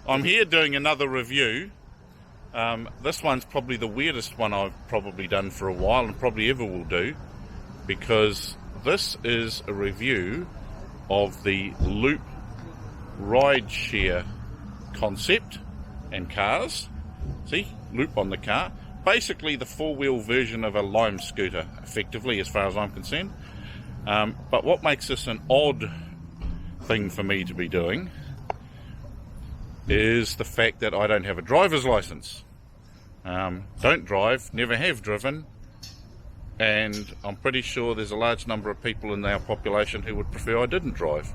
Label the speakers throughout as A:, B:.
A: I'm here doing another review. This one's probably the weirdest one I've probably done for a while and probably ever will do, because this is a review of the Loop ride share concept and cars. See, Loop on the car. Basically the four-wheel version of a Lime scooter, effectively, as far as I'm concerned. But what makes this an odd thing for me to be doing is the fact that I don't have a driver's license. Don't drive, never have driven, and I'm pretty sure there's a large number of people in our population who would prefer I didn't drive.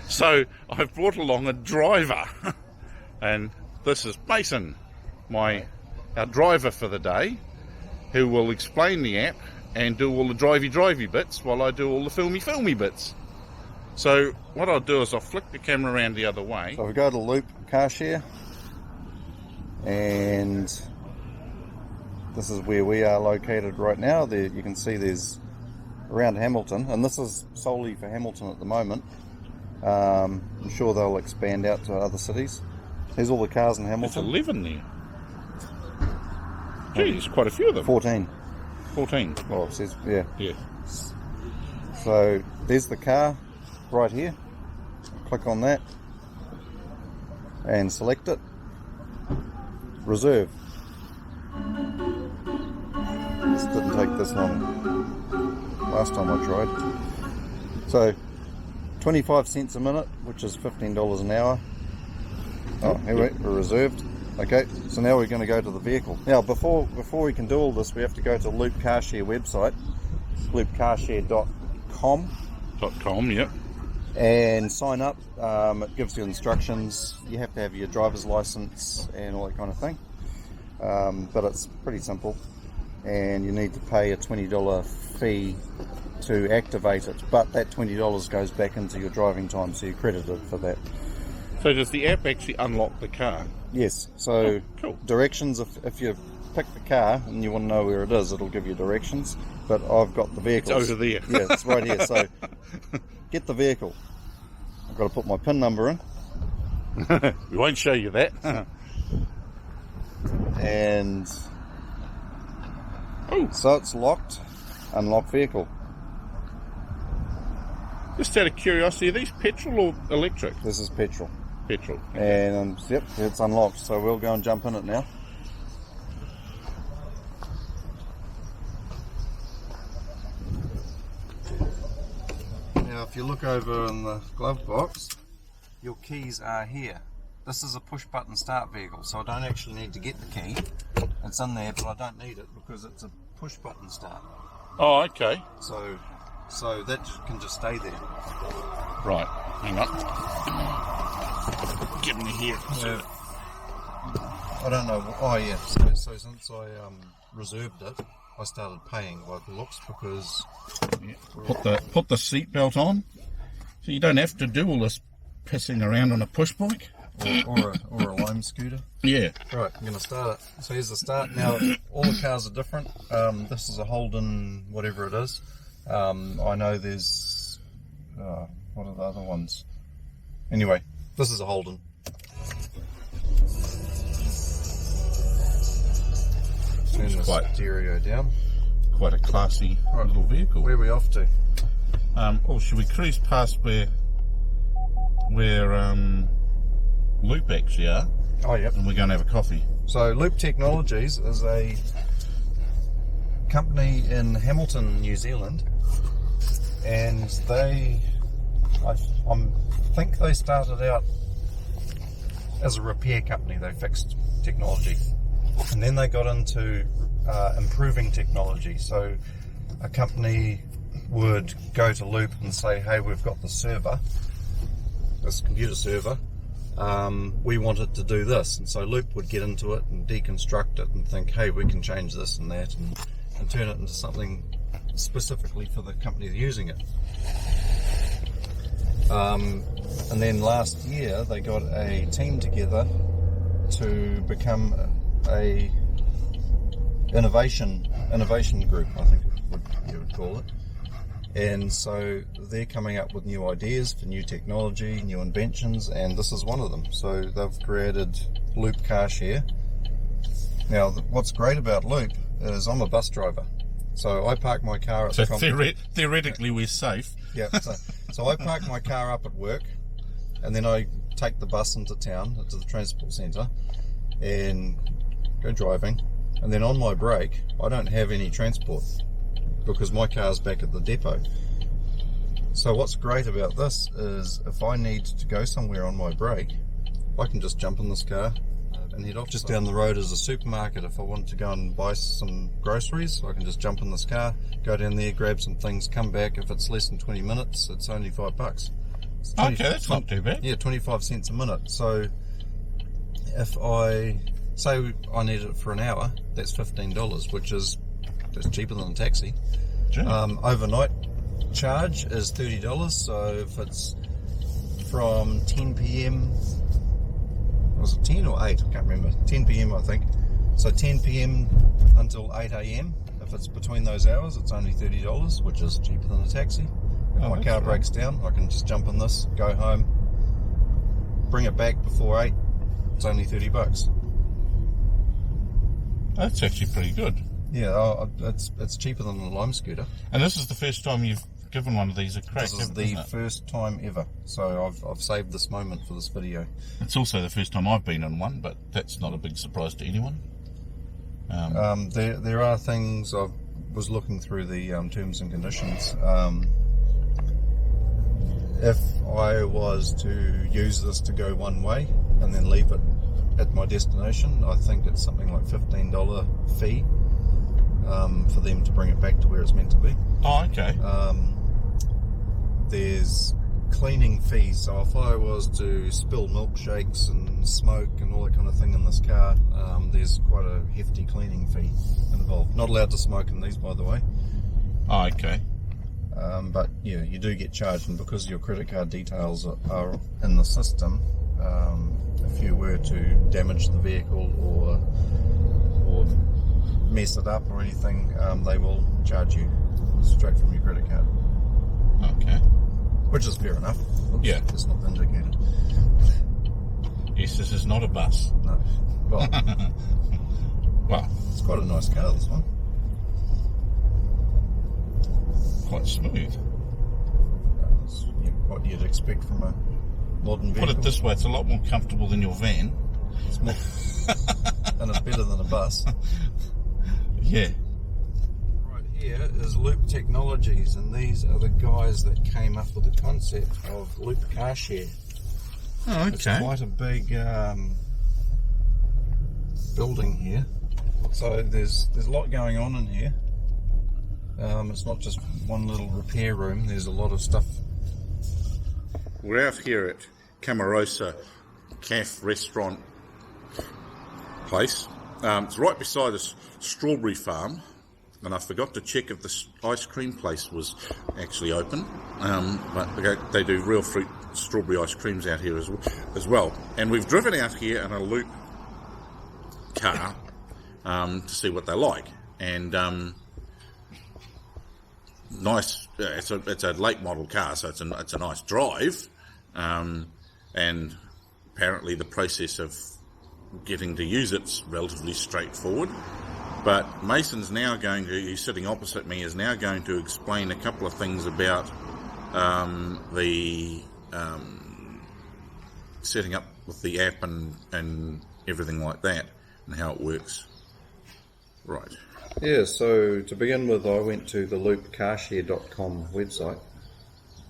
A: So I've brought along a driver, and this is Mason, our driver for the day, who will explain the app and do all the drivey bits while I do all the filmy bits. So what I'll do is I'll flick the camera around the other way.
B: So we go to Loop Car Share, and this is where we are located right now. There you can see there's around Hamilton, and this is solely for Hamilton at the moment. I'm sure they'll expand out to other cities. Here's all the cars in Hamilton.
A: There's 11 there. Gee, there's quite a few of them.
B: 14.
A: 14.
B: Oh, it says, yeah.
A: Yeah.
B: So there's the car right here. Click on that and select it. Reserve. This didn't take this long last time I tried. So 25 cents a minute, which is $15 an hour. Oh, here we're reserved. Okay, so now we're going to go to the vehicle. Now, before we can do all this, we have to go to Loop Car Share website, loopcarshare.com.
A: .com, yep.
B: And sign up. It gives you instructions. You have to have your driver's license and all that kind of thing. But it's pretty simple. And you need to pay a $20 fee to activate it. But that $20 goes back into your driving time, so you're credited for that.
A: So does the app actually unlock the car?
B: Yes. So
A: cool.
B: Directions, if you pick the car and you want to know where it is, it'll give you directions. But I've got the vehicle.
A: It's over there.
B: Yeah, it's right here. So get the vehicle. I've got to put my PIN number in.
A: We won't show you that.
B: And
A: oh,
B: so it's locked. Unlock vehicle.
A: Just out of curiosity, are these petrol or electric?
B: This is petrol.
A: Petrol.
B: And yep, it's unlocked. So we'll go and jump in it now. Now, if you look over in the glove box, your keys are here. This is a push-button start vehicle, so I don't actually need to get the key. It's in there, but I don't need it because it's a push-button start.
A: Oh, okay.
B: So that can just stay there.
A: Right, hang on. Get me here.
B: Yeah. I don't know. Oh yeah. So since I reserved it, I started paying by the looks because
A: Put the seatbelt on, so you don't have to do all this pissing around on a push bike
B: or a Lime scooter.
A: Yeah.
B: Right, I'm gonna start it. So here's the start. Now all the cars are different. This is a Holden, whatever it is. I know there's what are the other ones? Anyway, this is a Holden. Turn the stereo down.
A: Quite a classy little vehicle.
B: Where are we off to?
A: Should we cruise past where Loop actually are?
B: Oh, yep.
A: And we're going to have a coffee.
B: So Loop Technologies is a company in Hamilton, New Zealand, and I think they started out as a repair company. They fixed technology, and then they got into improving technology. So a company would go to Loop and say, hey, we've got the server, this computer server, we want it to do this. And so Loop would get into it and deconstruct it and think, hey, we can change this and that and turn it into something specifically for the company using it. And then last year they got a team together to become a innovation group, I think you would call it. And so they're coming up with new ideas for new technology, new inventions, and this is one of them. So they've created Loop Car Share. Now, what's great about Loop is I'm a bus driver. So I park my car at
A: So
B: the
A: theoretically, we're safe.
B: Yeah, so I park my car up at work, and then I take the bus into town, to the transport centre, and go driving. And then on my break, I don't have any transport because my car's back at the depot. So what's great about this is if I need to go somewhere on my break, I can just jump in this car and head off. Just down the road is a supermarket. If I want to go and buy some groceries, I can just jump in this car, go down there, grab some things, come back. If it's less than 20 minutes, it's only $5.
A: Okay, that's not too bad.
B: Yeah, 25 cents a minute. So if I say I need it for an hour, that's $15, which is cheaper than a taxi.
A: Gee.
B: Overnight charge is $30. So if it's from 10 p.m. was it 10 or 8? I can't remember. 10 p.m. I think. So 10 p.m. until 8 a.m. If it's between those hours, it's only $30, which is cheaper than a taxi. If my car breaks down, I can just jump in this, go home, bring it back before 8. It's only $30.
A: That's actually pretty good.
B: Yeah, it's cheaper than a Lime scooter.
A: And this is the first time you've given one of these a crack.
B: This is the first time ever. So I've saved this moment for this video.
A: It's also the first time I've been on one, but that's not a big surprise to anyone.
B: There are things. I was looking through the terms and conditions. If I was to use this to go one way and then leave it at my destination, I think it's something like $15 fee for them to bring it back to where it's meant to be.
A: Oh, okay.
B: There's cleaning fees, so if I was to spill milkshakes and smoke and all that kind of thing in this car, there's quite a hefty cleaning fee involved. Not allowed to smoke in these, by the way.
A: Oh, okay.
B: But yeah, you do get charged, and because your credit card details are in the system, if you were to damage the vehicle or mess it up or anything, they will charge you straight from your credit card.
A: Okay.
B: Which is fair enough. Oops,
A: Yeah.
B: It's not indicated.
A: Yes, this is not a bus.
B: No. Well,
A: Well,
B: it's quite a nice car, this one.
A: quite smooth.
B: It's what you'd expect from a modern vehicle.
A: Put it this way, it's a lot more comfortable than your van.
B: It's more, and it's better than a bus.
A: Yeah.
B: Right here is Loop Technologies, and these are the guys that came up with the concept of Loop Car Share.
A: Oh,
B: It's
A: okay.
B: quite a big building here, so there's a lot going on in here. It's not just one little repair room. There's a lot of stuff.
A: We're out here at Camarosa Caf restaurant place. It's right beside a strawberry farm, and I forgot to check if the ice cream place was actually open. But they do real fruit strawberry ice creams out here as well. And we've driven out here in a Loop car to see what they're like. And nice. It's a late model car, so it's a nice drive. And apparently the process of getting to use it's relatively straightforward. But Mason's now he's sitting opposite me, is now going to explain a couple of things about the setting up with the app and everything like that, and how it works. Right.
B: Yeah, so to begin with, I went to the loopcarshare.com website,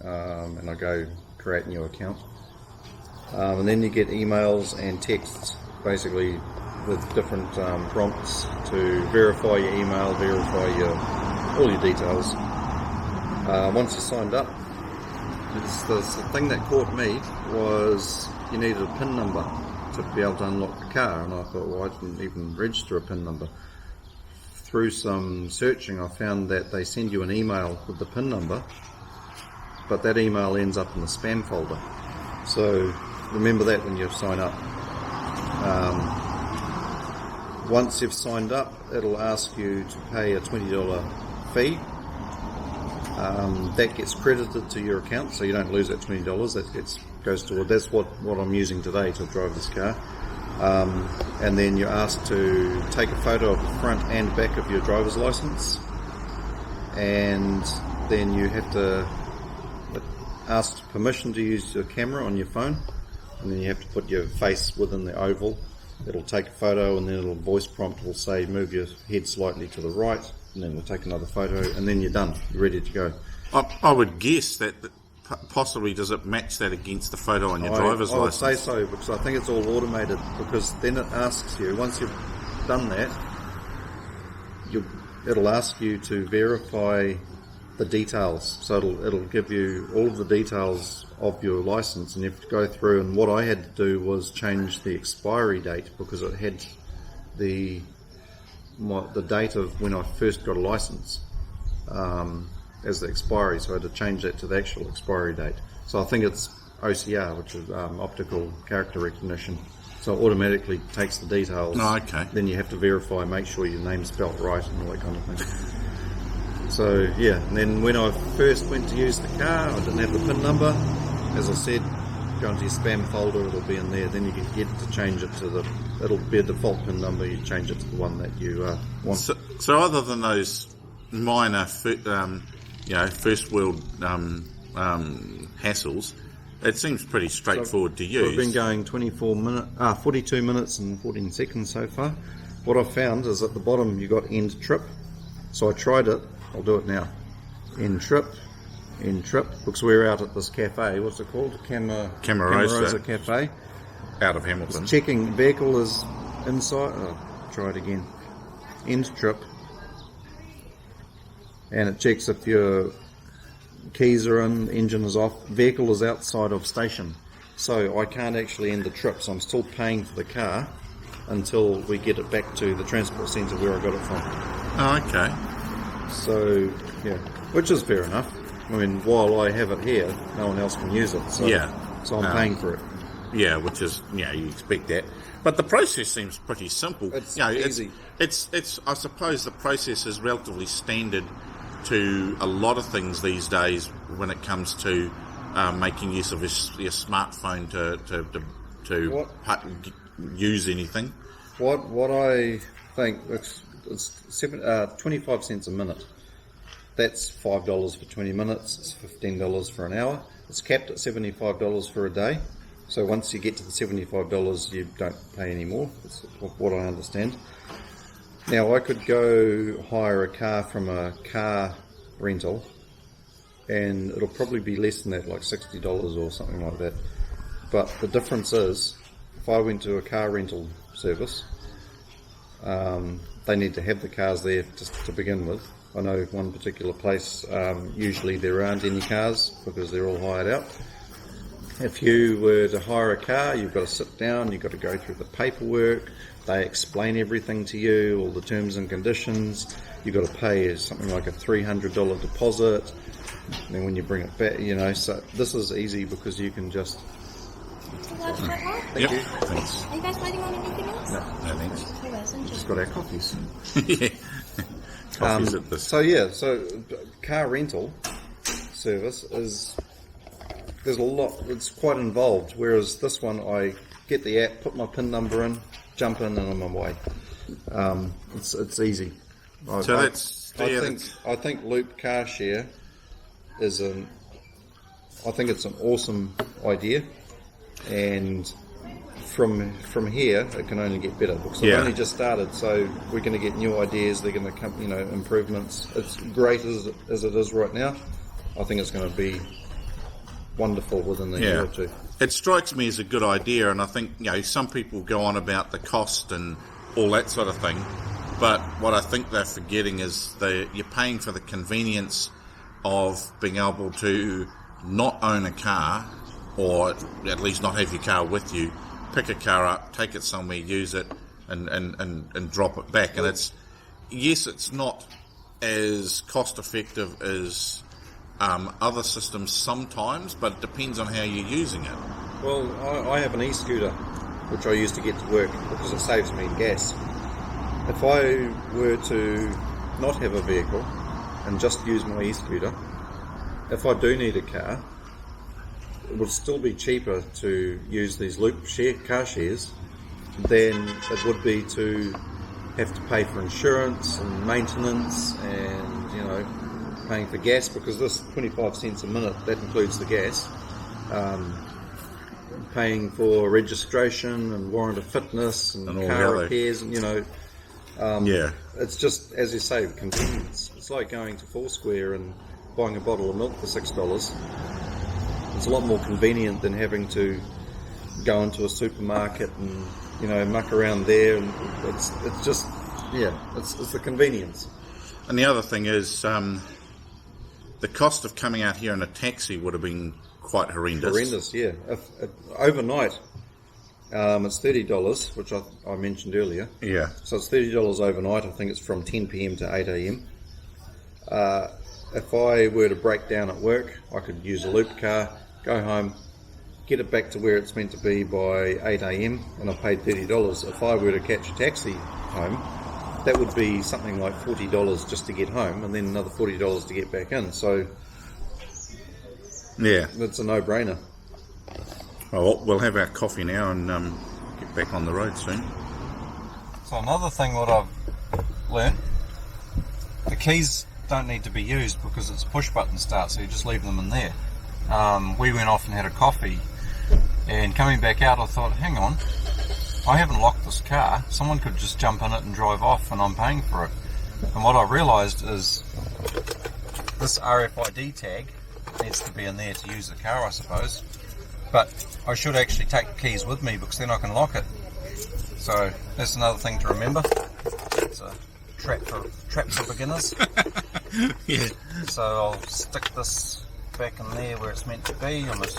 B: and I go create a new account. And then you get emails and texts, basically with different prompts to verify your email, verify all your details. Once you're signed up, the thing that caught me was you needed a PIN number to be able to unlock the car, and I thought, well, I didn't even register a PIN number. Through some searching, I found that they send you an email with the PIN number, but that email ends up in the spam folder. So remember that when you sign up. Once you've signed up, it'll ask you to pay a $20 fee, that gets credited to your account, so you don't lose that $20. That goes toward. That's what I'm using today to drive this car. And then you're asked to take a photo of the front and back of your driver's license, and then you have to ask permission to use your camera on your phone, and then you have to put your face within the oval. It'll take a photo, and then it'll voice prompt will say move your head slightly to the right, and then we'll take another photo, and then you're done. You're ready to go.
A: I would guess that possibly does it match that against the photo on your driver's
B: I would
A: license?
B: say so, because I think it's all automated, because then it asks you, once you've done that, it'll ask you to verify the details. So it'll give you all of the details of your license, and you have to go through, and what I had to do was change the expiry date, because it had the date of when I first got a license as the expiry, so I had to change that to the actual expiry date. So I think it's OCR, which is optical character recognition. So it automatically takes the details.
A: Oh, okay.
B: Then you have to verify, make sure your name's spelt right and all that kind of thing. So yeah, and then when I first went to use the car, I didn't have the PIN number. As I said, go into your spam folder, it'll be in there. Then you can get to change it to it'll be a default PIN number. You change it to the one that you want.
A: So other than those minor, first world hassles, it seems pretty straightforward to use.
B: We've been going 42 minutes and 14 seconds so far. What I've found is at the bottom you got end trip. So I tried it. I'll do it now. End trip. Because we're out at this cafe. What's it called? Camarosa Cafe.
A: Out of Hamilton.
B: It's checking vehicle is inside. Try it again. End trip. And it checks if your keys are in, engine is off, vehicle is outside of station. So I can't actually end the trip, so I'm still paying for the car until we get it back to the transport centre where I got it from.
A: Oh, okay.
B: So, yeah, which is fair enough. I mean, while I have it here, no one else can use it. So,
A: yeah.
B: So I'm paying for it.
A: Yeah, which is, you expect that. But the process seems pretty simple.
B: It's easy.
A: It's I suppose the process is relatively standard to a lot of things these days when it comes to making use of your smartphone to use anything.
B: What I think, it's 25 cents a minute. That's $5 for 20 minutes. It's $15 for an hour. It's capped at $75 for a day. So once you get to the $75, you don't pay any more. That's what I understand. Now, I could go hire a car from a car rental, and it'll probably be less than that, like $60 or something like that. But the difference is, if I went to a car rental service, they need to have the cars there just to begin with. I know one particular place, usually there aren't any cars because they're all hired out. If you were to hire a car, you've got to sit down, you've got to go through the paperwork, they explain everything to you, all the terms and conditions. You've got to pay something like a $300 deposit, and then when you bring it back, so this is easy because you can just... Thank you.
A: Thanks.
C: Are you guys waiting on anything else?
B: No,
A: thanks.
B: Just got our coffees.
A: Yeah. Coffees at this.
B: So car rental service there's a lot, it's quite involved, whereas this one I get the app, put my PIN number in, jump in, and I'm on my way. It's easy. I think Loop Car Share is I think it's an awesome idea, and from here it can only get better because I've only just started, so we're going to get new ideas. They're going to come, improvements. It's great as it is right now. I think it's going to be wonderful within the year or two.
A: It strikes me as a good idea, and I think some people go on about the cost and all that sort of thing, but what I think they're forgetting is you're paying for the convenience of being able to not own a car, or at least not have your car with you, pick a car up, take it somewhere, use it, and drop it back. And it's not as cost effective as other systems sometimes, but it depends on how you're using it.
B: Well, I have an e-scooter which I use to get to work because it saves me gas. If I were to not have a vehicle and just use my e-scooter, if I do need a car, it would still be cheaper to use these car shares than it would be to have to pay for insurance and maintenance and, you know, paying for gas, because this 25 cents a minute, that includes the gas. Paying for registration and warrant of fitness and
A: all
B: car
A: that.
B: repairs, and, you know,
A: Yeah.
B: it's just, as you say, convenience. It's like going to Foursquare and buying a bottle of milk for $6. It's a lot more convenient than having to go into a supermarket and, you know, muck around there. And it's just, yeah, it's the convenience.
A: And the other thing is, the cost of coming out here in a taxi would have been quite horrendous.
B: Horrendous, yeah. If overnight, it's $30, which I mentioned earlier.
A: Yeah.
B: So it's $30 overnight. I think it's from 10 p.m. to 8 a.m. If I were to break down at work, I could use a loop car, go home, get it back to where it's meant to be by 8 a.m. and I paid $30. If I were to catch a taxi home, that would be something like $40 just to get home, and then another $40 to get back in. So
A: Yeah.
B: it's a no-brainer.
A: Well, we'll have our coffee now and get back on the road soon.
B: So another thing what I've learnt, the keys don't need to be used because it's push button start, so you just leave them in there. We went off and had a coffee, and coming back out I thought, hang on, I haven't locked this car, someone could just jump in it and drive off and I'm paying for it. And what I realised is this RFID tag needs to be in there to use the car, I suppose, but I should actually take the keys with me because then I can lock it. So that's another thing to remember. It's a traps for beginners.
A: Yeah.
B: So I'll stick this back in there where it's meant to be. It's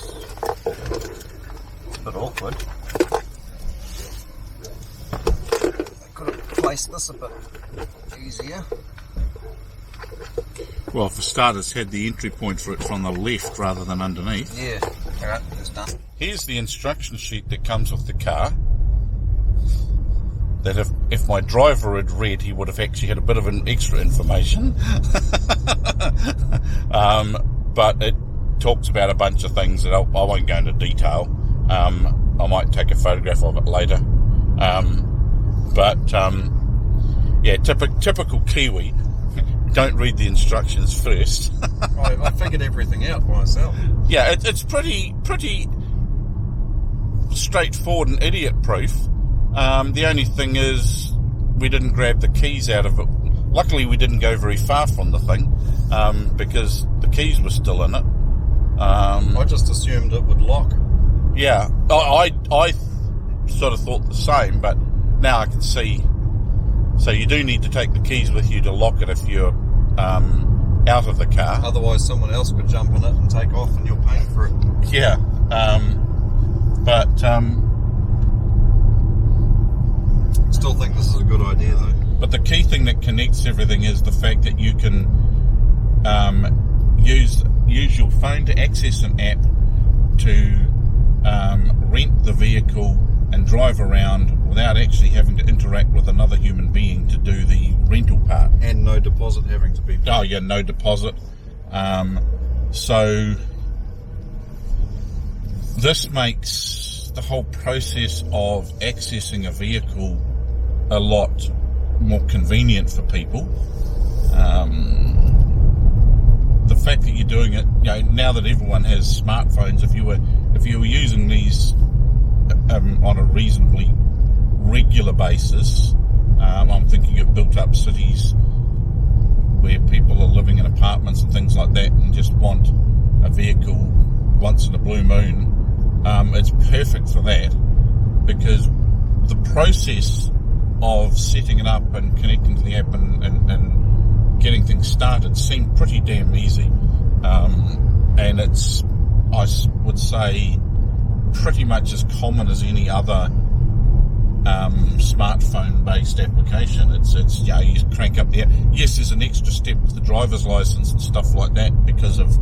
B: a bit awkward. I could have placed this a bit easier.
A: Well, for starters, had the entry point for it from the left rather than underneath.
B: Yeah. Alright, that's done.
A: Here's the instruction sheet that comes with the car. That if my driver had read, he would have actually had a bit of an extra information. But it talks about a bunch of things that I won't go into detail. I might take a photograph of it later. Yeah, typical Kiwi. Don't read the instructions first.
B: I figured everything out by myself.
A: Yeah, it's pretty straightforward and idiot-proof. The only thing is we didn't grab the keys out of it. Luckily, we didn't go very far from the thing because the keys were still in it.
B: I just assumed it would lock.
A: Yeah, I sort of thought the same, but now I can see. So you do need to take the keys with you to lock it if you're out of the car.
B: Otherwise, someone else could jump in it and take off, and you're paying for it.
A: Yeah,
B: Still think this is a good idea, though.
A: But the key thing that connects everything is the fact that you can use your phone to access an app to rent the vehicle and drive around without actually having to interact with another human being to do the rental part.
B: And no deposit having to be paid.
A: Oh yeah, no deposit. So this makes the whole process of accessing a vehicle a lot more convenient for people. The fact that you're doing it, you know, now that everyone has smartphones, if you were using these on a reasonably regular basis, I'm thinking of built-up cities where people are living in apartments and things like that, and just want a vehicle once in a blue moon. It's perfect for that because the process of setting it up and connecting to the app and getting things started seemed pretty damn easy. And it's, I would say, pretty much as common as any other smartphone-based application. It's you know, you crank up the app. Yes, there's an extra step with the driver's license and stuff like that because of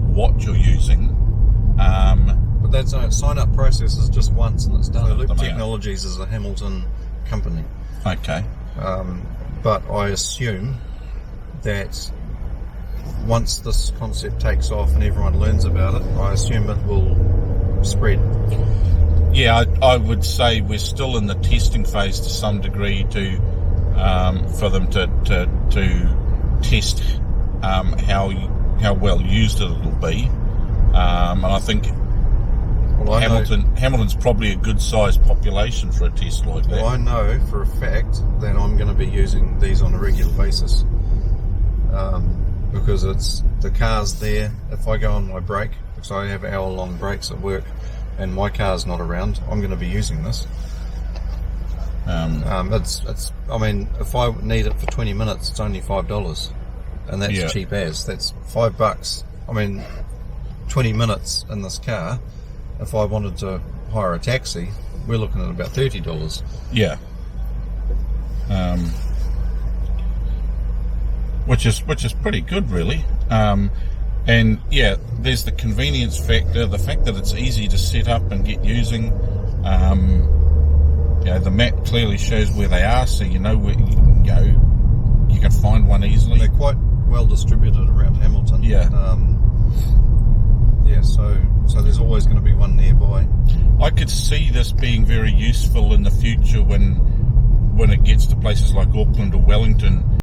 A: what you're using.
B: But that sign-up process is just once and it's done. Loop
A: Amount.
B: Technologies is a Hamilton company.
A: Okay.
B: But I assume that once this concept takes off and everyone learns about it, I assume it will spread.
A: Yeah, I would say we're still in the testing phase to some degree for them to test how well used it'll be, and I think Hamilton's probably a good sized population for a test like that.
B: Well, I know for a fact that I'm going to be using these on a regular basis, because it's the car's there. If I go on my break, because I have hour-long breaks at work, and my car's not around, I'm going to be using this. It's. I mean, if I need it for 20 minutes, it's only $5, and that's cheap as. That's $5. I mean, 20 minutes in this car. If I wanted to hire a taxi, we're looking at about $30.
A: Yeah. Which is pretty good, really. And yeah, there's the convenience factor, the fact that it's easy to set up and get using. The map clearly shows where they are, so you know where you can find one easily.
B: They're quite well distributed around Hamilton.
A: Yeah.
B: So there's always going to be one nearby.
A: I could see this being very useful in the future when it gets to places like Auckland or Wellington,